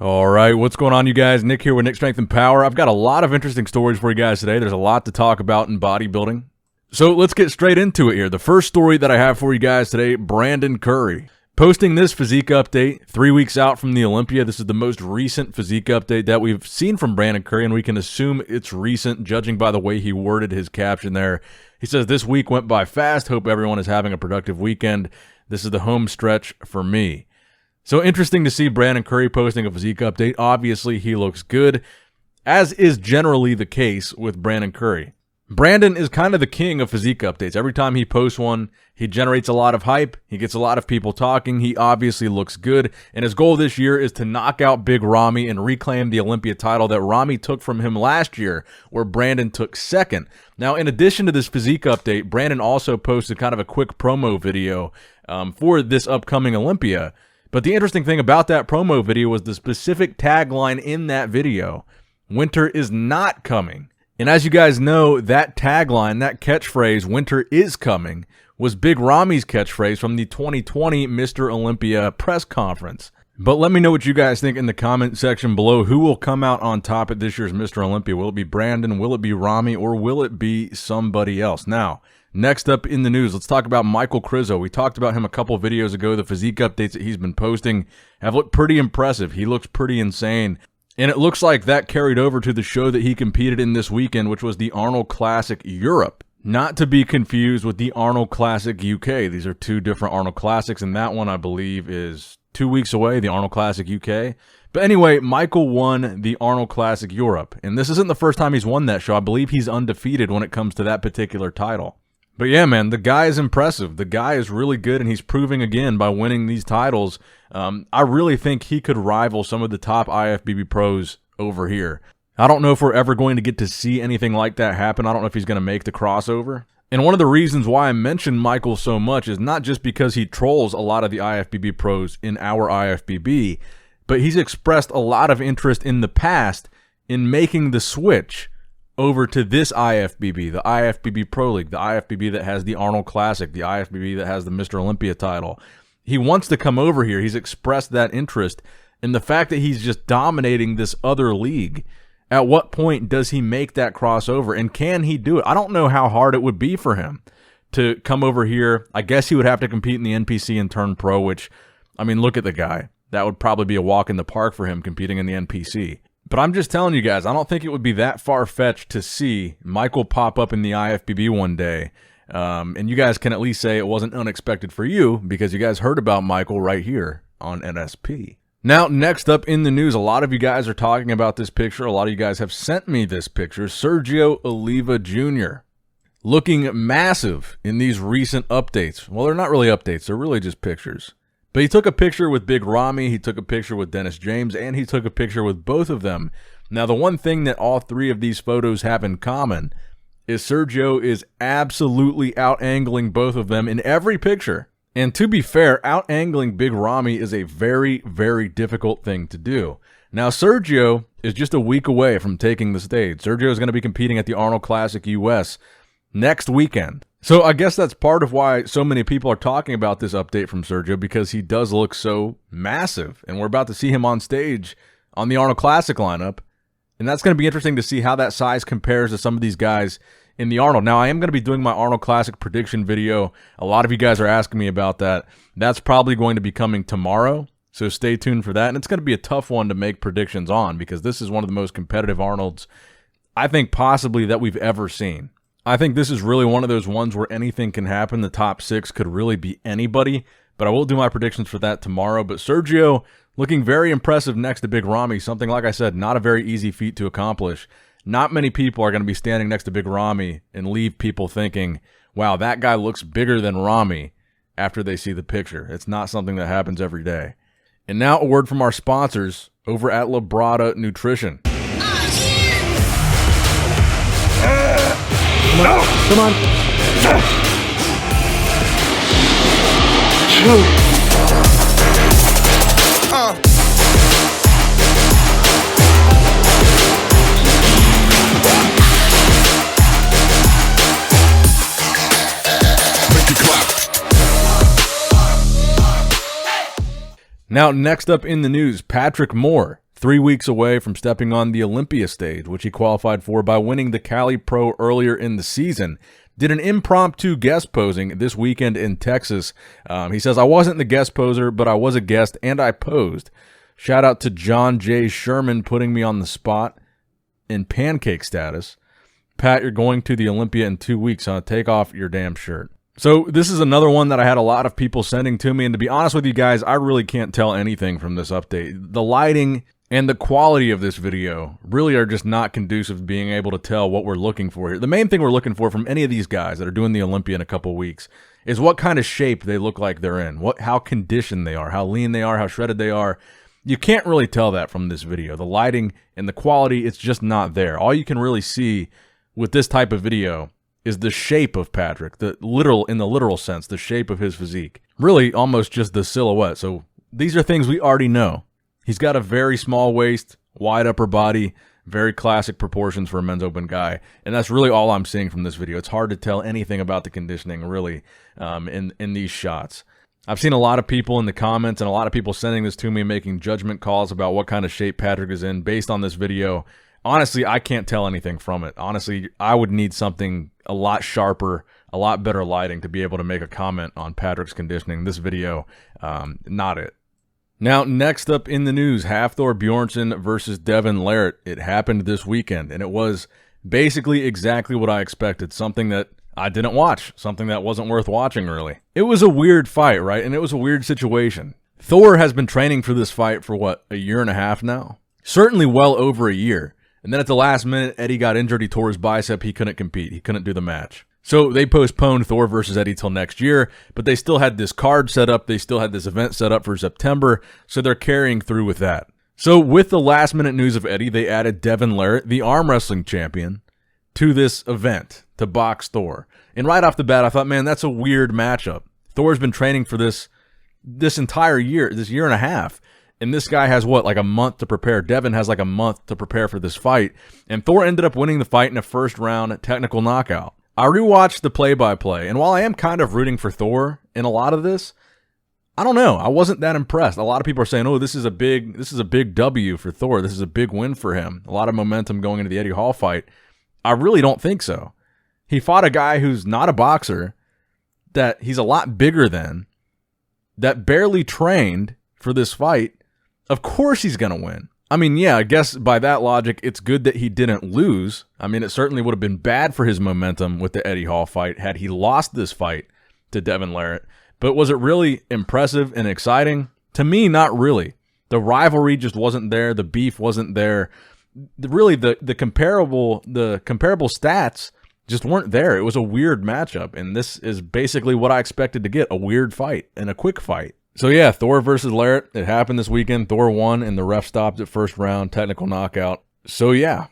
All right, what's going on, you guys? Nick here with Nick Strength and Power. I've got a lot of interesting stories for you guys today. There's a lot to talk about in bodybuilding. So let's get straight into it here. The first story that I have for you guys today, Brandon Curry. Posting this physique update 3 weeks out from the Olympia. This is the most recent physique update that we've seen from Brandon Curry, and we can assume it's recent, judging by the way he worded his caption there. He says, "This week went by fast. Hope everyone is having a productive weekend. This is the home stretch for me." So interesting to see Brandon Curry posting a physique update. Obviously, he looks good, as is generally the case with Brandon Curry. Brandon is kind of the king of physique updates. Every time he posts one, he generates a lot of hype. He gets a lot of people talking. He obviously looks good. And his goal this year is to knock out Big Ramy and reclaim the Olympia title that Ramy took from him last year, where Brandon took second. Now, in addition to this physique update, Brandon also posted kind of a quick promo video for this upcoming Olympia. But the interesting thing about that promo video was the specific tagline in that video: "Winter is not coming." And as you guys know, that tagline, that catchphrase, "Winter is coming," was Big Ramy's catchphrase from the 2020 Mr. Olympia press conference. But let me know what you guys think in the comment section below. Who will come out on top at this year's Mr. Olympia? Will it be Brandon? Will it be Ramy? Or will it be somebody else? Now, next up in the news, let's talk about Michal Krizo. We talked about him a couple videos ago. The physique updates that he's been posting have looked pretty impressive. He looks pretty insane. And it looks like that carried over to the show that he competed in this weekend, which was the Arnold Classic Europe. Not to be confused with the Arnold Classic UK. These are two different Arnold Classics, and that one, I believe, is 2 weeks away, the Arnold Classic UK. But anyway, Michal won the Arnold Classic Europe. And this isn't the first time he's won that show. I believe he's undefeated when it comes to that particular title. But yeah, man, the guy is impressive. The guy is really good, and he's proving again by winning these titles. I really think he could rival some of the top IFBB pros over here. I don't know if we're ever going to get to see anything like that happen. I don't know if he's going to make the crossover. And one of the reasons why I mention Michal so much is not just because he trolls a lot of the IFBB pros in our IFBB, but he's expressed a lot of interest in the past in making the switch over to this IFBB, the IFBB Pro League, the IFBB that has the Arnold Classic, the IFBB that has the Mr. Olympia title. He wants to come over here. He's expressed that interest. And the fact that he's just dominating this other league, at what point does he make that crossover? And can he do it? I don't know how hard it would be for him to come over here. I guess he would have to compete in the NPC and turn pro, which, I mean, look at the guy. That would probably be a walk in the park for him competing in the NPC. But I'm just telling you guys, I don't think it would be that far-fetched to see Michal pop up in the IFBB one day. And you guys can at least say it wasn't unexpected for you because you guys heard about Michal right here on NSP. Now, next up in the news, a lot of you guys are talking about this picture. A lot of you guys have sent me this picture. Sergio Oliva Jr. looking massive in these recent updates. Well, they're not really updates. They're really just pictures. But he took a picture with Big Ramy, he took a picture with Dennis James, and he took a picture with both of them. Now, the one thing that all three of these photos have in common is Sergio is absolutely out-angling both of them in every picture. And to be fair, out-angling Big Ramy is a very, very difficult thing to do. Now, Sergio is just a week away from taking the stage. Sergio is going to be competing at the Arnold Classic US next weekend. So I guess that's part of why so many people are talking about this update from Sergio, because he does look so massive. And we're about to see him on stage on the Arnold Classic lineup. And that's going to be interesting to see how that size compares to some of these guys in the Arnold. Now, I am going to be doing my Arnold Classic prediction video. A lot of you guys are asking me about that. That's probably going to be coming tomorrow. So stay tuned for that. And it's going to be a tough one to make predictions on, because this is one of the most competitive Arnolds, I think, possibly that we've ever seen. I think this is really one of those ones where anything can happen. The top six could really be anybody, but I will do my predictions for that tomorrow. But Sergio looking very impressive next to Big Ramy, something, like I said, not a very easy feat to accomplish. Not many people are going to be standing next to Big Ramy and leave people thinking, wow, that guy looks bigger than Ramy after they see the picture. It's not something that happens every day. And now a word from our sponsors over at Labrada Nutrition. Come on. Come on. Now, next up in the news, Patrick Moore 3 weeks away from stepping on the Olympia stage, which he qualified for by winning the Cali Pro earlier in the season. Did an impromptu guest posing this weekend in Texas. He says, I wasn't the guest poser, but I was a guest and I posed. Shout out to John J. Sherman putting me on the spot in pancake status. Pat, you're going to the Olympia in 2 weeks, huh? Take off your damn shirt. So this is another one that I had a lot of people sending to me, and to be honest with you guys, I really can't tell anything from this update. The lighting and the quality of this video really are just not conducive to being able to tell what we're looking for here. The main thing we're looking for from any of these guys that are doing the Olympia in a couple weeks is what kind of shape they look like they're in, how conditioned they are, how lean they are, how shredded they are. You can't really tell that from this video. The lighting and the quality, it's just not there. All you can really see with this type of video is the shape of Patrick, in the literal sense, the shape of his physique. Really almost just the silhouette. So these are things we already know. He's got a very small waist, wide upper body, very classic proportions for a men's open guy. And that's really all I'm seeing from this video. It's hard to tell anything about the conditioning, really, in these shots. I've seen a lot of people in the comments and a lot of people sending this to me making judgment calls about what kind of shape Patrick is in based on this video. Honestly, I can't tell anything from it. Honestly, I would need something a lot sharper, a lot better lighting to be able to make a comment on Patrick's conditioning. This video, not it. Now, next up in the news, Hafthor Bjornsson versus Devon Larrat. It happened this weekend, and it was basically exactly what I expected, something that I didn't watch, something that wasn't worth watching, really. It was a weird fight, right? And it was a weird situation. Thor has been training for this fight for, what, a year and a half now? Certainly well over a year. And then at the last minute, Eddie got injured. He tore his bicep. He couldn't compete. He couldn't do the match. So they postponed Thor versus Eddie till next year, but they still had this card set up. They still had this event set up for September, so they're carrying through with that. So with the last-minute news of Eddie, they added Devon Larrat, the arm wrestling champion, to this event to box Thor. And right off the bat, I thought, man, that's a weird matchup. Thor's been training for this entire year, this year and a half. And this guy has, what, like a month to prepare. Devon has like a month to prepare for this fight. And Thor ended up winning the fight in a first-round technical knockout. I rewatched the play-by-play, and while I am kind of rooting for Thor in a lot of this, I don't know. I wasn't that impressed. A lot of people are saying, oh, this is a big W for Thor. This is a big win for him. A lot of momentum going into the Eddie Hall fight. I really don't think so. He fought a guy who's not a boxer, that he's a lot bigger than, that barely trained for this fight. Of course he's going to win. I mean, yeah, I guess by that logic, it's good that he didn't lose. I mean, it certainly would have been bad for his momentum with the Eddie Hall fight had he lost this fight to Devon Larrat. But was it really impressive and exciting? To me, not really. The rivalry just wasn't there. The beef wasn't there. Really, the comparable stats just weren't there. It was a weird matchup, and this is basically what I expected to get, a weird fight and a quick fight. So yeah, Thor versus Larrat, it happened this weekend. Thor won, and the ref stopped at first round, technical knockout. So yeah.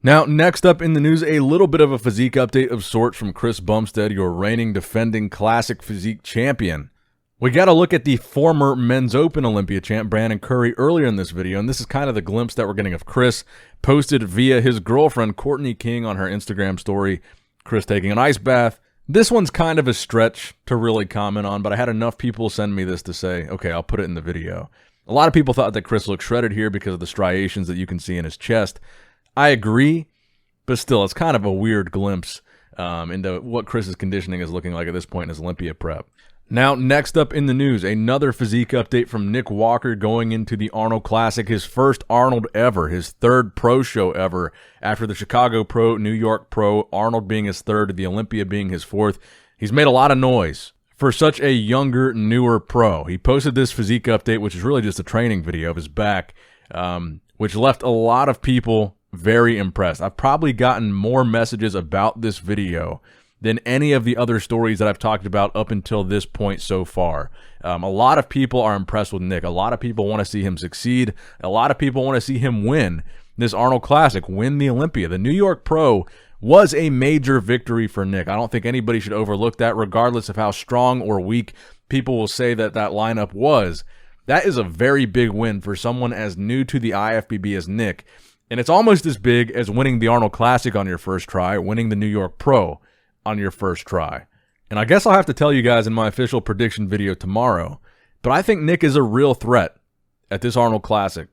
Now, next up in the news, a little bit of a physique update of sorts from Chris Bumstead, your reigning defending classic physique champion. We got to look at the former Men's Open Olympia champ, Brandon Curry, earlier in this video, and this is kind of the glimpse that we're getting of Chris, posted via his girlfriend, Courtney King, on her Instagram story. Chris taking an ice bath. This one's kind of a stretch to really comment on, but I had enough people send me this to say, okay, I'll put it in the video. A lot of people thought that Chris looked shredded here because of the striations that you can see in his chest. I agree, but still, it's kind of a weird glimpse into what Chris's conditioning is looking like at this point in his Olympia prep. Now, next up in the news, another physique update from Nick Walker going into the Arnold Classic, his first Arnold ever, his third pro show ever, after the Chicago Pro, New York Pro, Arnold being his third, the Olympia being his fourth. He's made a lot of noise for such a younger, newer pro. He posted this physique update, which is really just a training video of his back, which left a lot of people very impressed. I've probably gotten more messages about this video than any of the other stories that I've talked about up until this point so far. A lot of people are impressed with Nick. A lot of people want to see him succeed. A lot of people want to see him win this Arnold Classic, win the Olympia. The New York Pro was a major victory for Nick. I don't think anybody should overlook that, regardless of how strong or weak people will say that that lineup was. That is a very big win for someone as new to the IFBB as Nick. And it's almost as big as winning the Arnold Classic on your first try, winning the New York Pro on your first try. And I guess I'll have to tell you guys in my official prediction video tomorrow, but I think Nick is a real threat at this Arnold Classic.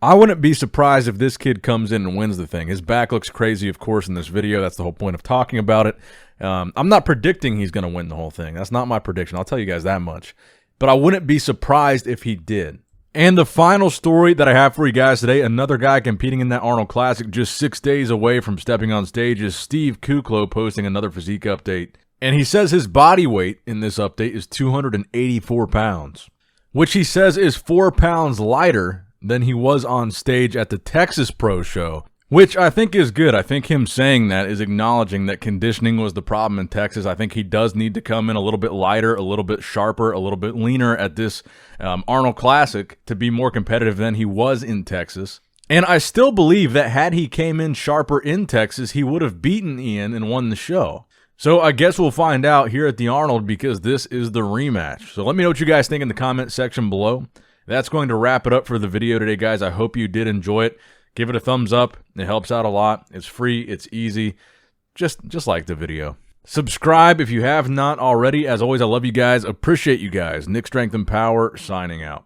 I wouldn't be surprised if this kid comes in and wins the thing. His back looks crazy, of course, in this video. That's the whole point of talking about it. I'm not predicting he's going to win the whole thing. That's not my prediction. I'll tell you guys that much. But I wouldn't be surprised if he did. And the final story that I have for you guys today, another guy competing in that Arnold Classic just 6 days away from stepping on stage, is Steve Kuclo posting another physique update. And he says his body weight in this update is 284 pounds, which he says is 4 pounds lighter than he was on stage at the Texas Pro Show, which I think is good. I think him saying that is acknowledging that conditioning was the problem in Texas. I think he does need to come in a little bit lighter, a little bit sharper, a little bit leaner at this Arnold Classic to be more competitive than he was in Texas. And I still believe that had he came in sharper in Texas, he would have beaten Ian and won the show. So I guess we'll find out here at the Arnold, because this is the rematch. So let me know what you guys think in the comment section below. That's going to wrap it up for the video today, guys. I hope you did enjoy it. Give it a thumbs up. It helps out a lot. It's free. It's easy. Just like the video. Subscribe if you have not already. As always, I love you guys. Appreciate you guys. Nick Strength and Power signing out.